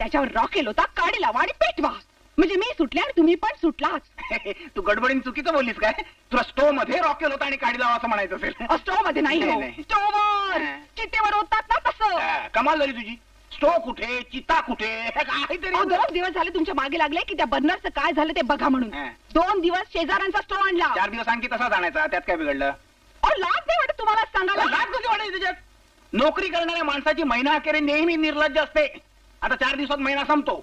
त्याच्यावर रॉकेल होता, काडी लावा आणि पेटवा. म्हणजे मी सुटले आणि तुम्ही पण सुटलाच. तू गडबडीने चुकीचं बोललीस काय? तुला स्टोव मध्ये रॉकेल होता आणि काढी लावा असं म्हणायचं असेल. स्टोव मध्ये नाही हो, नाही. स्टोवर चितेवर होतात ना तसं. कमाल झाली तुझी. स्टोव कुठे, चिता कुठे, काहीतरी. 2 दिवस झाले तुमच्या मागे लागले की त्या बर्नरचं काय झालं ते बघा म्हणून. 2 दिवस शेजाऱ्यांचा स्टोव आणला. 4 दिवस आणखी तसाच आणायचा, त्यात काय बिघडलं? लाज नाही वाटत तुम्हाला सांगायला? लाज कशी वाटायची त्याच्यात? नोकरी करणाऱ्या माणसाची महिना अखेरी नेहमी निर्लज्ज असते. आता 4 दिवसात महिना संपतो,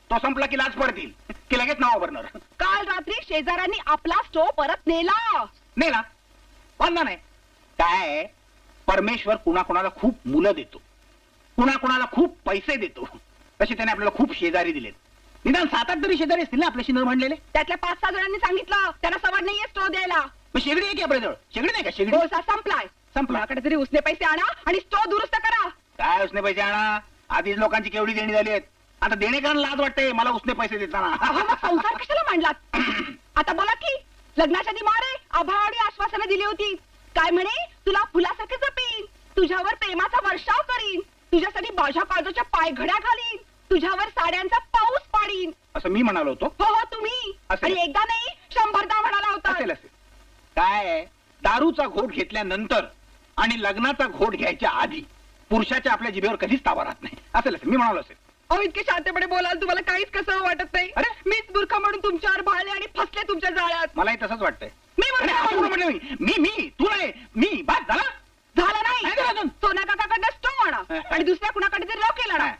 तो संपला की लाज पडतील की लगेच नाव बर्नर. काल रात्री शेजाऱ्यांनी आपला स्टोव परत नेला. नाही वांधा नाही. काय परमेश्वर कुणाकुणाला खूप मुलं देतो, कुणाकुणाला खूप पैसे देतो. तसे त्याने आपल्याला खूप शेजारी दिलेत. निदान 7-8 तरी शेजारी असतील ना आपल्याशी न म्हणलेले. त्यातल्या 5-6 जणांनी सांगितलं त्यांना सवड नाहीये स्टोव द्यायला. मग शेगडी आहे की आपल्याजवळ? शेगडी नाही का? शेगडी कोळसा संपलाय. संपलाकडे तरी उसने पैसे आणा आणि स्टोव दुरुस्त करा. काय उसने पैसे आणा? आधीच लोकांची केवढी देणी झाली आहेत. आता देणेकरांना लाज वाटते मला उसने पैसे देताना. मग संसार कशाला मांडलात? आता बोला की लग्नाच्या आधी मारे आभाळी आश्वासनं दिली होती. काय म्हणे? तुला फुलासारखे जपीन, तुझ्यावर प्रेमाचा वर्षाव करीन, तुझ्यासाठी माझ्या काळजाच्या पायघड्या घालीन, तुझ्यावर साड्यांचा पाऊस पाडीन. असं मी म्हणालो होतो? हो तुम्ही. आणि एकदा नाही 100दा म्हणाला होता. असेल. काय दारूचा घोट घेतल्यानंतर आणि लग्नाचा घोट घ्यायच्या आधी पुरुषाच्या आपल्या जिभेवर कधीच ताबा राहत नाही. असेल मी म्हणालो असेल. अहो इतके शांतपणे बोलाल तुम्हाला काहीच कसं वाटत नाही. अरे मीच मूर्ख म्हणून तुमच्यावर भाळले आणि फसले तुमच्या जाळ्यात. मलाही तसंच वाटतंय. मी तू नाही मी बात झालं नाही. सोना काकाकडनं स्टोव आणा आणि दुसऱ्या कुणाकडे तरी रॉकेल आणा.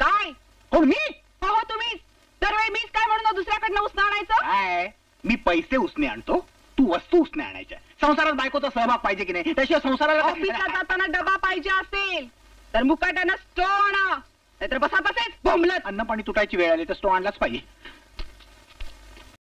काय कोण? मी? हो तुम्हीच. दरवेळी मीच काय म्हणून दुसऱ्याकडनं उसनं आणायचं? काय मी पैसे उसने आणतो, तू वस्तू उसने आणायच्या. संसारात बायकोचा सहभाग पाहिजे की नाही? त्याशिवाय संसाराला ऑफिसला जाताना डबा पाहिजे असेल तर मुकाट्यानं स्टोव आणा, नाहीतर बसा तसेच बोंबलत. अन्न पाणी तुटायची वेळ आली तर स्टोव आणलाच पाहिजे.